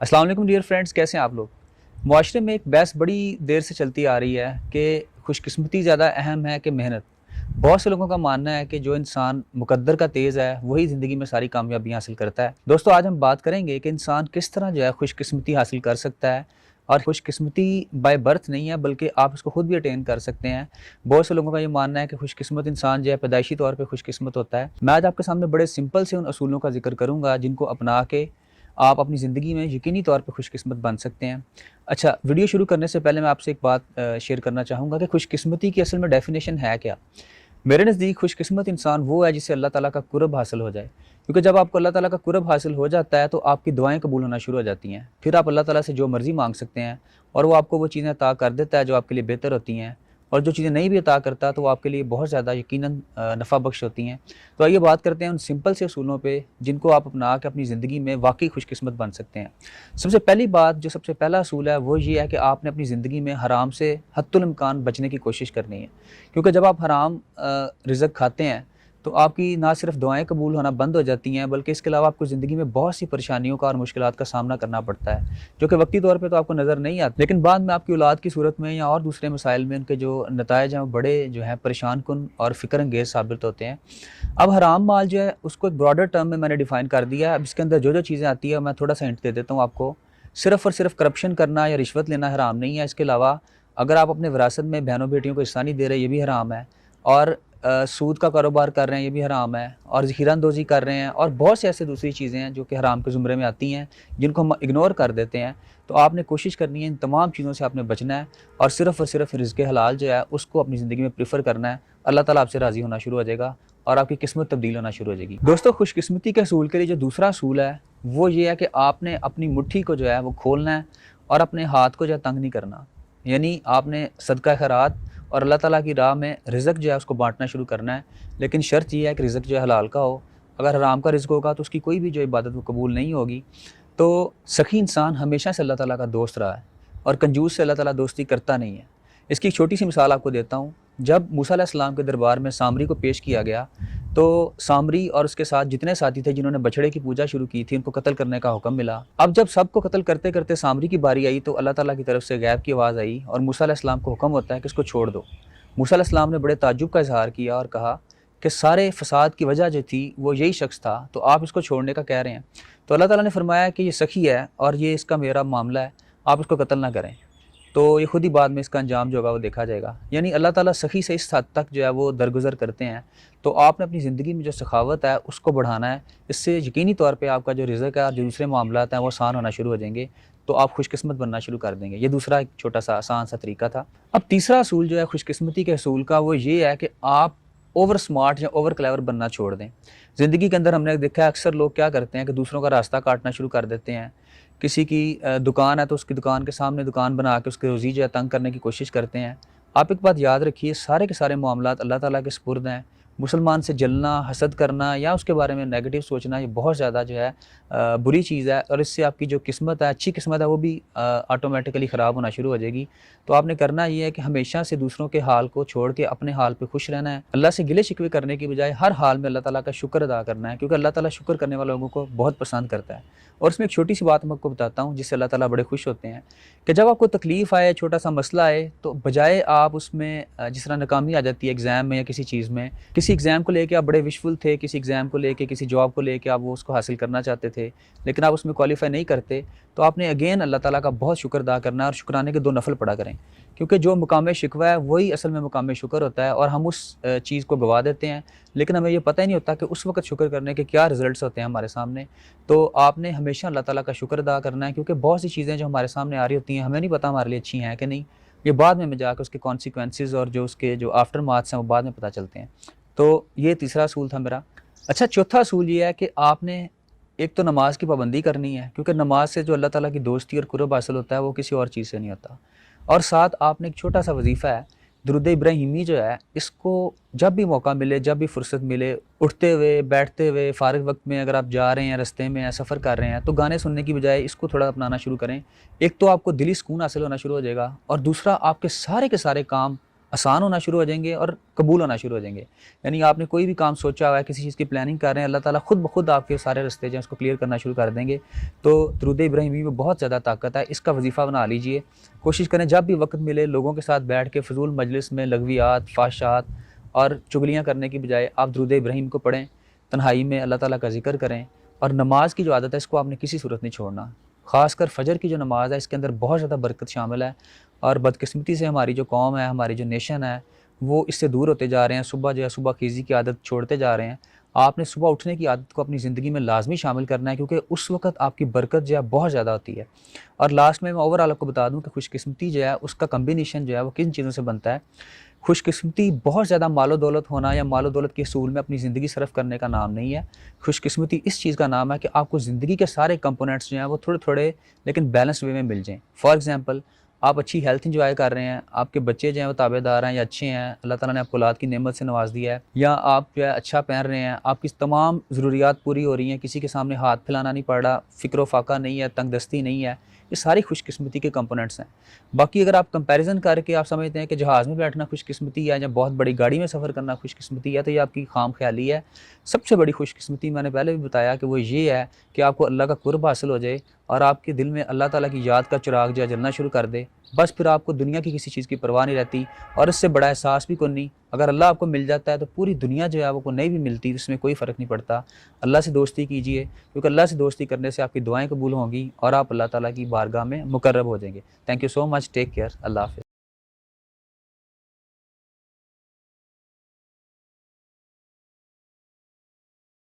अस्सलाम वालेकुम dear friends, कैसे हैं आप लोग। मुआशरे में एक बहस बड़ी देर से चलती आ रही है कि खुशकिस्मती ज़्यादा अहम है कि मेहनत। बहुत से लोगों का मानना है कि जो इंसान मुकद्दर का तेज़ है वही ज़िंदगी में सारी कामयाबियाँ हासिल करता है। दोस्तों, आज हम बात करेंगे कि इंसान किस तरह जो है खुशकिस्मती हासिल कर सकता है। और खुशकिस्मती बाय बर्थ नहीं है, बल्कि आप इसको खुद भी अटेन कर सकते हैं। बहुत से लोगों का ये मानना है कि खुशकिस्मत इंसान जो है पैदाइशी तौर पे खुशकिस्मत होता है। मैं आज आपके सामने बड़े सिंपल से उन असूलों का जिक्र करूँगा जिनको अपना के आप अपनी ज़िंदगी में यकीनी तौर पे खुशकिस्मत बन सकते हैं। अच्छा, वीडियो शुरू करने से पहले मैं आपसे एक बात शेयर करना चाहूँगा कि खुशकिस्मती की असल में डेफ़िनेशन है क्या? मेरे नज़दीक खुशकिस्मत इंसान वो है जिसे अल्लाह ताला का कुर्ब हासिल हो जाए। क्योंकि जब आपको अल्लाह ताला का कुर्ब हासिल हो जाता है तो आपकी दुआएँ कबूल होना शुरू हो जाती हैं। फिर आप अल्लाह ताला से जो मर्ज़ी माँग सकते हैं और वो आपको वो चीज़ें अता कर देता है जो आपके लिए बेहतर होती हैं। और जो चीज़ें नहीं भी अता करता तो वो आपके लिए बहुत ज़्यादा यकीनन नफ़ा बख्श होती हैं। तो आइए बात करते हैं उन सिंपल से असूलों पे जिनको आप अपना के अपनी ज़िंदगी में वाक़ई खुशकिस्मत बन सकते हैं। सबसे पहली बात, जो सबसे पहला असूल है वो ये है कि आपने अपनी ज़िंदगी में हराम से हद्दुल इम्कान बचने की कोशिश करनी है। क्योंकि जब आप हराम रिज़्क खाते हैं तो आपकी ना सिर्फ दुआएँ कबूल होना बंद हो जाती हैं, बल्कि इसके अलावा आपको ज़िंदगी में बहुत सी परेशानियों का और मुश्किलात का सामना करना पड़ता है, जो कि वक्ती तौर पे तो आपको नज़र नहीं आती, लेकिन बाद में आपकी औलाद की सूरत में या और दूसरे मसाइल में उनके जो नताइज हैं वो बड़े जो हैं परेशान-कुन और फ़िक्र अंगेज़ साबित होते हैं। अब हराम माल जो है उसको एक ब्रॉडर टर्म में मैंने डिफ़ाइन कर दिया है। अब इसके अंदर जो-जो चीज़ें आती है मैं थोड़ा-सा हिंट दे देता हूँ आपको। सिर्फ़ और सिर्फ़ करप्शन करना या रिश्वत लेना हराम नहीं है। इसके अलावा अगर आप अपने विरासत में बहनों-बेटियों को हिस्सा नहीं दे रहे, ये भी हराम है। और सूद का कारोबार कर रहे हैं, ये भी हराम है। और ज़ख़ीरा-अंदोज़ी कर रहे हैं और बहुत सी ऐसी दूसरी चीज़ें हैं जो कि हराम के ज़ुमरे में आती हैं, जिनको हम इग्नोर कर देते हैं। तो आपने कोशिश करनी है इन तमाम चीज़ों से आपने बचना है और सिर्फ़ रिज़्क़ हलाल जो है उसको अपनी ज़िंदगी में प्रेफ़र करना है। अल्लाह ताला आपसे राज़ी होना शुरू हो जाएगा और आपकी किस्मत तब्दील होना शुरू हो जाएगी। दोस्तों, खुशकिस्मती के असूल के लिए जो दूसरा असूल है वो ये है कि आपने अपनी मुट्ठी को जो है वो खोलना है और अपने हाथ को जो है तंग नहीं करना। यानी आपने सदका खैरात और अल्लाह ताला की राह में रिज़्क जो है उसको बाँटना शुरू करना है। लेकिन शर्त ये है कि रिज़्क जो है हलाल का हो। अगर हराम का रिज़्क होगा तो उसकी कोई भी जो इबादत वो कबूल नहीं होगी। तो सखी इंसान हमेशा से अल्लाह ताला का दोस्त रहा है और कंजूस से अल्लाह ताला दोस्ती करता नहीं है। इसकी एक छोटी सी मिसाल आपको देता हूँ। जब मूसा अलैहिस्सलाम के दरबार में सामरी को पेश किया गया, तो सामरी और उसके साथ जितने साथी थे जिन्होंने बछड़े की पूजा शुरू की थी, उनको कत्ल करने का हुक्म मिला। अब जब सबको कत्ल करते-करते सामरी की बारी आई तो अल्लाह ताला की तरफ से गैब की आवाज़ आई और मूसा अलैहिस्सलाम को हुक्म होता है कि इसको छोड़ दो। मूसा अलैहिस्सलाम ने बड़े ताज्जुब का इज़हार किया और कहा कि सारे फ़साद की वजह जो थी वो यही शख्स था, तो आप इसको छोड़ने का कह रहे हैं। तो अल्लाह ताला ने फरमाया कि ये सखी है और ये इसका मेरा मामला है, आप इसको कत्ल ना करें। तो ये खुद ही बाद में इसका अंजाम जो होगा वो देखा जाएगा। यानी अल्लाह ताला सखी से इस हद तक जो है वो दरगुज़र करते हैं। तो आपने अपनी ज़िंदगी में जो सखावत है उसको बढ़ाना है। इससे यकीनी तौर पे आपका जो रिज़्क है और जो दूसरे मामलात हैं वो आसान होना शुरू हो जाएंगे। तो आप खुशकिस्मत बनना शुरू कर देंगे। ये दूसरा एक छोटा-सा आसान सा तरीका था। अब तीसरा असूल जो है खुशकिस्मती के असूल का, वो ये है कि आप ओवर स्मार्ट या ओवर क्लेवर बनना छोड़ दें। ज़िंदगी के अंदर हमने देखा है अक्सर लोग क्या करते हैं कि दूसरों का रास्ता काटना शुरू कर देते हैं। किसी की दुकान है तो उसकी दुकान के सामने दुकान बना के उसकी रोज़ी जो है तंग करने की कोशिश करते हैं। आप एक बात याद रखिए, सारे के सारे मामलात अल्लाह ताला के सुपुर्द हैं। मुसलमान से जलना, हसद करना या उसके बारे में नेगेटिव सोचना, ये बहुत ज़्यादा जो है बुरी चीज़ है और इससे आपकी जो किस्मत है, अच्छी किस्मत है, वो भी ऑटोमेटिकली ख़राब होना शुरू हो जाएगी। तो आपने करना ये है कि हमेशा से दूसरों के हाल को छोड़ के अपने हाल पे खुश रहना है। अल्लाह से गिले शिकवे करने की बजाय हर हाल में अल्लाह ताला का शुक्र अदा करना है, क्योंकि अल्लाह ताला शुक्र करने वाले लोगों को बहुत पसंद करता है। और इसमें एक छोटी सी बात मैं आपको बताता हूँ जिससे अल्लाह ताला बड़े खुश होते हैं कि जब आपको तकलीफ़ आए, छोटा सा मसला आए, तो बजाय आप उसमें जिस तरह नाकामी आ जाती है एग्ज़ाम में या किसी चीज़ में, किसी एग्ज़ाम को लेके आप बड़े विशफुल थे, किसी एग्ज़ाम को लेके, किसी जॉब को लेके आप वो उसको हासिल करना चाहते थे, लेकिन आप उसमें क्वालिफ़ाई नहीं करते, तो आपने अगेन अल्लाह ताला का बहुत शुक्र अदा करना है और शुक्राने के 2 नफ़ल पढ़ा करें। क्योंकि जो मुकाम शिकवा है वही असल में मुकाम शुक्र होता है और हम उस चीज़ को गवा देते हैं, लेकिन हमें ये पता ही नहीं होता कि उस वक़्त शुक्र करने के क्या रिज़ल्ट्स होते हैं हमारे सामने। तो आपने हमेशा अल्लाह ताला का शुक्र अदा करना है, क्योंकि बहुत सी चीज़ें जो हमारे सामने आ रही होती हैं, हमें नहीं पता हमारे लिए अच्छी हैं कि नहीं। ये बाद में जाकर उसके कॉन्सिक्वेंसेस और जो उसके जो आफ्टर मार्क्स हैं वो बाद में पता चलते हैं। तो ये तीसरा असूल था मेरा। अच्छा, चौथा असूल ये है कि आपने एक तो नमाज की पाबंदी करनी है, क्योंकि नमाज से जो अल्लाह ताला की दोस्ती और कुर्ब हासिल होता है वो किसी और चीज़ से नहीं होता। और साथ आपने एक छोटा सा वजीफ़ा है, दुरूद इब्राहिमी जो है, इसको जब भी मौका मिले, जब भी फुर्सत मिले, उठते हुए, बैठते हुए, फ़ारिग वक्त में अगर आप जा रहे हैं, रास्ते में हैं, सफ़र कर रहे हैं, तो गाने सुनने की बजाय इसको थोड़ा अपनाना शुरू करें। एक तो आपको दिली सुकून हासिल होना शुरू हो जाएगा और दूसरा आपके सारे के सारे काम आसान होना शुरू हो जाएंगे और कबूल होना शुरू हो जाएंगे। यानी आपने कोई भी काम सोचा हुआ है, किसी चीज़ की प्लानिंग कर रहे हैं, अल्लाह ताला खुद ब खुद आपके सारे रास्ते जो हैं उसको क्लियर करना शुरू कर देंगे। तो दुरूद इब्राहिमी में बहुत ज़्यादा ताकत है, इसका वजीफ़ा बना लीजिए। कोशिश करें जब भी वक्त मिले लोगों के साथ बैठ के फ़िज़ूल मजलिस में लगवियात, फ़ाहशात और चुगलियाँ करने की बजाय आप दुरूद इब्राहिम को पढ़ें, तन्हाई में अल्लाह ताला का ज़िक्र करें। और नमाज की जो आदत है इसको आपने किसी सूरत नहीं छोड़ना। ख़ासकर फ़जर की जो नमाज़ है इसके अंदर बहुत ज़्यादा बरकत शामिल है। और बदकिस्मती से हमारी जो कौम है, हमारी जो नेशन है, वो इससे दूर होते जा रहे हैं। सुबह जो है सुबह ख़ीज़ी की आदत छोड़ते जा रहे हैं। आपने सुबह उठने की आदत को अपनी ज़िंदगी में लाज़मी शामिल करना है, क्योंकि उस वक़्त आपकी बरकत जो है बहुत ज़्यादा होती है। और लास्ट में मैं ओवरऑल आपको बता दूँ कि खुशकिस्मती जो है उसका कॉम्बिनेशन जो है वो किन चीज़ों से बनता है। खुशकिस्मती बहुत ज़्यादा मालो-दौलत होना या मालो-दौलत के असूल में अपनी ज़िंदगी सर्फ़ करने का नाम नहीं है। खुशकिस्मती इस चीज़ का नाम है कि आपको ज़िंदगी के सारे कंपोनेंट्स जो हैं वो थोड़े-थोड़े लेकिन बैलेंस्ड वे में मिल जाएँ। फॉर एग्ज़ाम्पल, आप अच्छी हेल्थ एन्जॉय कर रहे हैं, आपके बच्चे जो हैं वो ताबेदार हैं या अच्छे हैं, अल्लाह ताला ने आपको औलाद की नेमत से नवाज़ दिया है, या आप जो है अच्छा पहन रहे हैं, आपकी तमाम ज़रूरियात पूरी हो रही हैं, किसी के सामने हाथ फैलाना नहीं पड़ रहा, फ़िक्र व फाका नहीं है, तंगदस्ती नहीं है। ये सारी खुशकिस्मती के कंपोनेंट्स हैं। बाकी अगर आप कंपैरिज़न करके आप समझते हैं कि जहाज़ में बैठना खुशकिस्मती है या बहुत बड़ी गाड़ी में सफ़र करना खुशकिस्मती है, तो ये आपकी खामख़याली है। सबसे बड़ी खुशकिस्मती मैंने पहले भी बताया कि वो ये है कि आपको अल्लाह का क़ुर्ब हासिल हो जाए और आपके दिल में अल्लाह ताला की याद का चिराग जो है जलना शुरू कर दे। बस फिर आपको दुनिया की किसी चीज़ की परवाह नहीं रहती और इससे बड़ा एहसास भी कोई नहीं। अगर अल्लाह आपको मिल जाता है तो पूरी दुनिया जो है वो को नहीं भी मिलती, इसमें कोई फ़र्क नहीं पड़ता। अल्लाह से दोस्ती कीजिए, क्योंकि अल्लाह से दोस्ती करने से आपकी दुआएँ कबूल होंगी और आप अल्लाह ताला की बारगाह में मुकर्रब हो जाएंगे। Thank you so much. Take care. Allah हाफ़िज़।